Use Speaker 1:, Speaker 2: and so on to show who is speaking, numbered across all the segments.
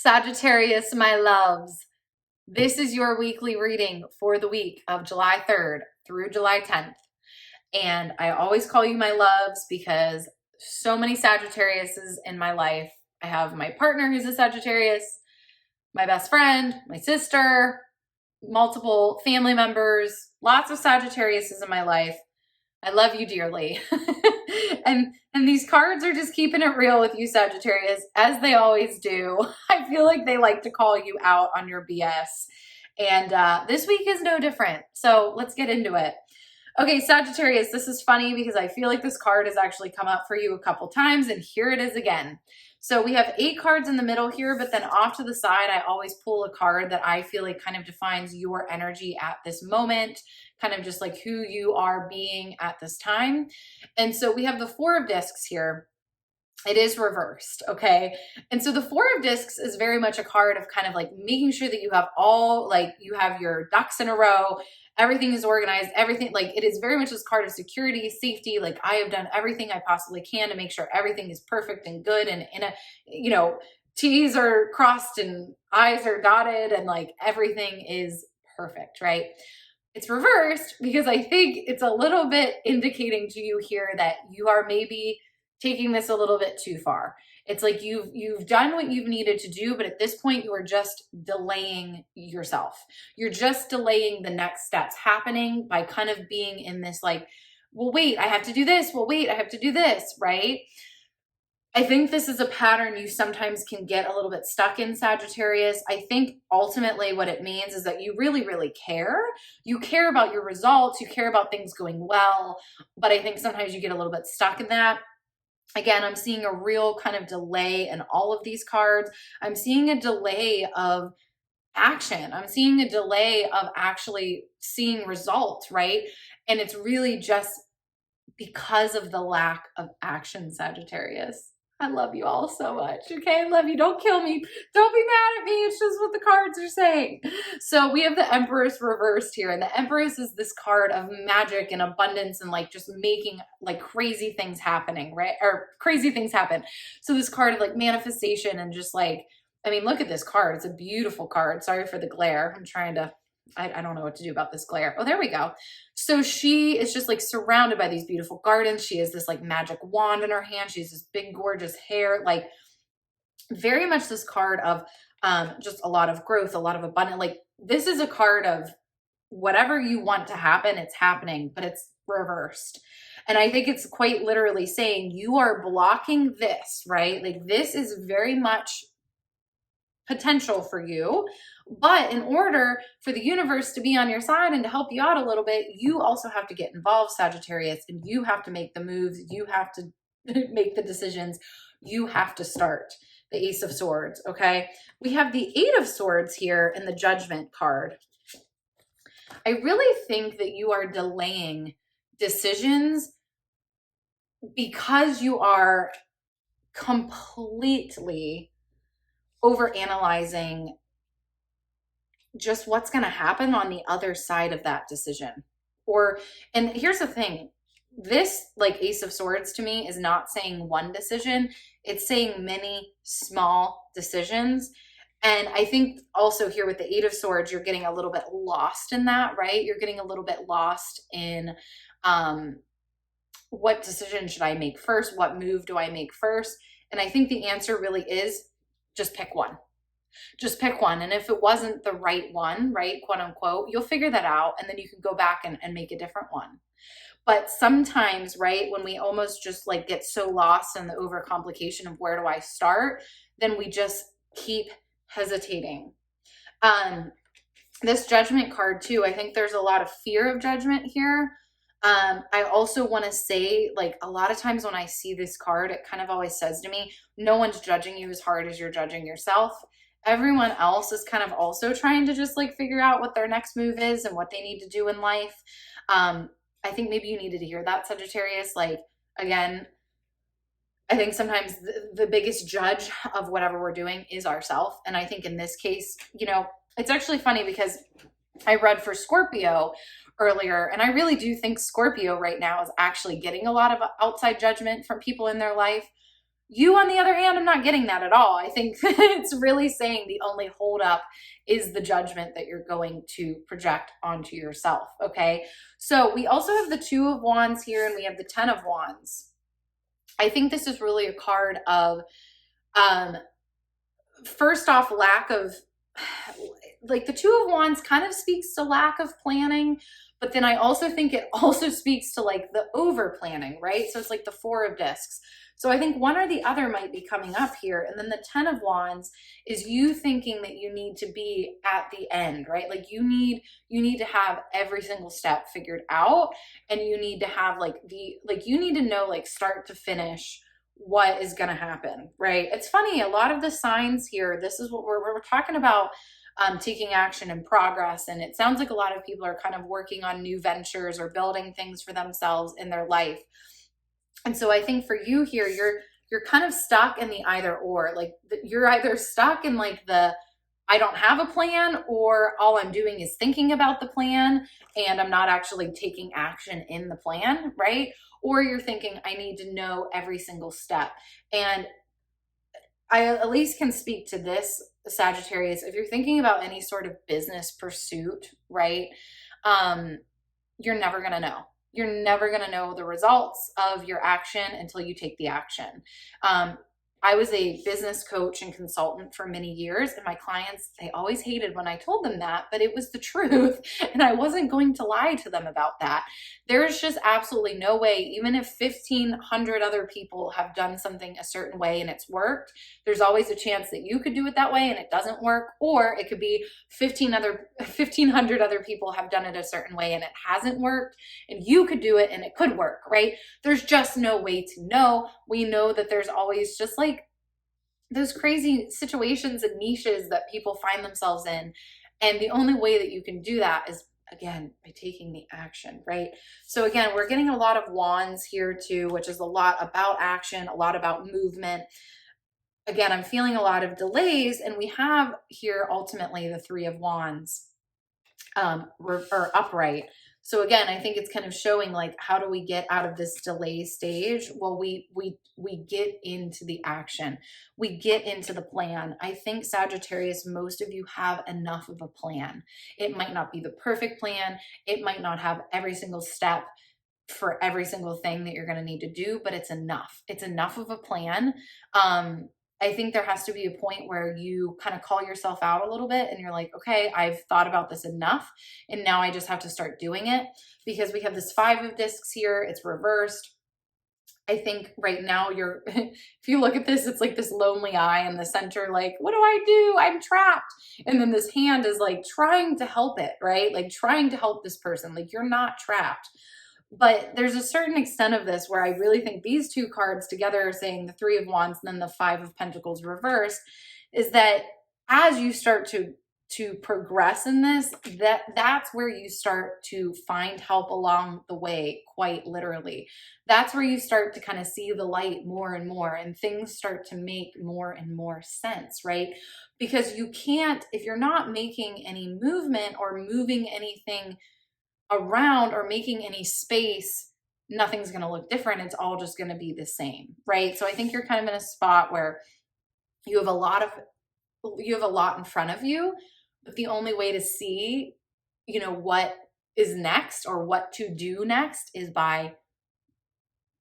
Speaker 1: Sagittarius, my loves, this is your weekly reading for the week of July 3rd through July 10th. And I always call you my loves because so many Sagittariuses in my life. I have my partner who's a Sagittarius, my best friend, my sister, multiple family members, lots of Sagittariuses in my life. I love you dearly. and these cards are just keeping it real with you, Sagittarius, as they always do. I feel like they like to call you out on your BS. And this week is no different. So let's get into it. Okay, Sagittarius, this is funny because I feel like this card has actually come up for you a couple times, and here it is again. So we have 8 cards in the middle here, but then off to the side, I always pull a card that I feel like kind of defines your energy at this moment, kind of just like who you are being at this time. And so we have the 4 of discs here. It is reversed, okay? And so the 4 of discs is very much a card of kind of like making sure that you have you have your ducks in a row, everything is organized, everything, like it is very much this card of security, safety, like I have done everything I possibly can to make sure everything is perfect and good and in a, T's are crossed and I's are dotted and like everything is perfect, right? It's reversed because I think it's a little bit indicating to you here that you are maybe taking this a little bit too far. It's like you've done what you've needed to do, but at this point you are just delaying yourself. You're just delaying the next steps happening by kind of being in this like, well, wait, I have to do this. Well, wait, I have to do this, right? I think this is a pattern you sometimes can get a little bit stuck in, Sagittarius. I think ultimately what it means is that you really, really care. You care about your results. You care about things going well. But I think sometimes you get a little bit stuck in that. Again, I'm seeing a real kind of delay in all of these cards. I'm seeing a delay of action. I'm seeing a delay of actually seeing results, right? And it's really just because of the lack of action, Sagittarius. I love you all so much. Okay, I love you. Don't kill me. Don't be mad at me. It's just what the cards are saying. So we have the Empress reversed here. And the Empress is this card of magic and abundance and like just making like crazy things happening, right? Or crazy things happen. So this card of like manifestation and just like, I mean, look at this card. It's a beautiful card. Sorry for the glare. I'm trying to I don't know what to do about this glare. Oh, there we go. So she is just like surrounded by these beautiful gardens. She has this like magic wand in her hand. She has this big, gorgeous hair, like very much this card of just a lot of growth, a lot of abundance. Like this is a card of whatever you want to happen, it's happening, but it's reversed. And I think it's quite literally saying you are blocking this, right? Like this is very much potential for you. But in order for the universe to be on your side and to help you out a little bit, you also have to get involved, Sagittarius, and you have to make the moves. You have to make the decisions. You have to start. The Ace of Swords, okay? We have the 8 of Swords here in the Judgment card. I really think that you are delaying decisions because you are completely overanalyzing just what's going to happen on the other side of that decision. And here's the thing, this like Ace of Swords to me is not saying one decision, it's saying many small decisions. And I think also here with the 8 of Swords, you're getting a little bit lost in that, right? You're getting a little bit lost in what decision should I make first? What move do I make first? And I think the answer really is just pick one. Just pick one. And if it wasn't the right one, right, quote unquote, you'll figure that out. And then you can go back and make a different one. But sometimes, right, when we almost just like get so lost in the overcomplication of where do I start, then we just keep hesitating. This Judgment card too, I think there's a lot of fear of judgment here. I also want to say, like, a lot of times when I see this card, it kind of always says to me, no one's judging you as hard as you're judging yourself. Everyone else is kind of also trying to just like figure out what their next move is and what they need to do in life. I think maybe you needed to hear that, Sagittarius. Like, again, I think sometimes the biggest judge of whatever we're doing is ourselves. And I think in this case, it's actually funny because I read for Scorpio earlier, and I really do think Scorpio right now is actually getting a lot of outside judgment from people in their life. You, on the other hand, I'm not getting that at all. I think it's really saying the only holdup is the judgment that you're going to project onto yourself, okay? So we also have the Two of Wands here, and we have the Ten of Wands. I think this is really a card of, first off, lack of, like the Two of Wands kind of speaks to lack of planning, but then I also think it also speaks to like the over planning, right? So it's like the Four of Discs. So I think one or the other might be coming up here. And then the Ten of Wands is you thinking that you need to be at the end, right? Like you need to have every single step figured out, and you need to have you need to know like start to finish what is going to happen, right? It's funny, a lot of the signs here, this is what we're talking about, taking action and progress. And it sounds like a lot of people are kind of working on new ventures or building things for themselves in their life. And so I think for you here, you're kind of stuck in the either or, like you're either stuck in like the, I don't have a plan, or all I'm doing is thinking about the plan and I'm not actually taking action in the plan, right? Or you're thinking, I need to know every single step. And I at least can speak to this, Sagittarius, if you're thinking about any sort of business pursuit, right? You're never going to know. You're never going to know the results of your action until you take the action. I was a business coach and consultant for many years, and my clients, they always hated when I told them that, but it was the truth, and I wasn't going to lie to them about that. There's just absolutely no way, even if 1,500 other people have done something a certain way and it's worked, there's always a chance that you could do it that way and it doesn't work, or it could be 1,500 other people have done it a certain way and it hasn't worked, and you could do it and it could work, right? There's just no way to know. We know that there's always just like those crazy situations and niches that people find themselves in. And the only way that you can do that is, again, by taking the action, right? So again, we're getting a lot of wands here too, which is a lot about action, a lot about movement. Again, I'm feeling a lot of delays, and we have here ultimately the Three of Wands or upright. So again, I think it's kind of showing like, how do we get out of this delay stage? Well, we get into the action. We get into the plan. I think Sagittarius, most of you have enough of a plan. It might not be the perfect plan. It might not have every single step for every single thing that you're going to need to do, but it's enough. It's enough of a plan. I think there has to be a point where you kind of call yourself out a little bit and you're like, okay, I've thought about this enough, and now I just have to start doing it, because we have this Five of Discs here. It's reversed. I think right now if you look at this, it's like this lonely eye in the center, like, what do I do? I'm trapped. And then this hand is like trying to help it, right? Like trying to help this person. Like, you're not trapped. But there's a certain extent of this where I really think these two cards together, saying the Three of Wands and then the Five of Pentacles reversed, is that as you start to progress in this, that's where you start to find help along the way, quite literally. That's where you start to kind of see the light more and more, and things start to make more and more sense, right? Because you can't, if you're not making any movement or moving anything around or making any space, nothing's going to look different. It's all just going to be the same, right? So I think you're kind of in a spot where you have a lot in front of you, but the only way to see, what is next or what to do next is by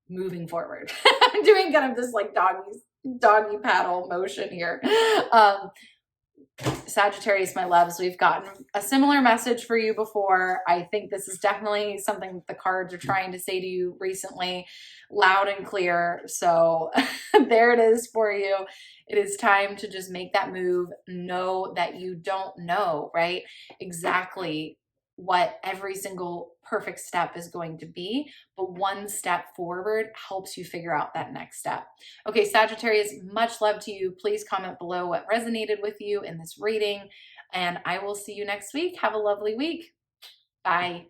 Speaker 1: moving forward. I'm doing kind of this like doggy paddle motion here. Sagittarius, my loves, we've gotten a similar message for you before. I think this is definitely something that the cards are trying to say to you recently, loud and clear. So there it is for you. It is time to just make that move. Know that you don't know, right, exactly what every single perfect step is going to be, but one step forward helps you figure out that next step. Okay, Sagittarius, much love to you. Please comment below what resonated with you in this reading, and I will see you next week. Have a lovely week. Bye.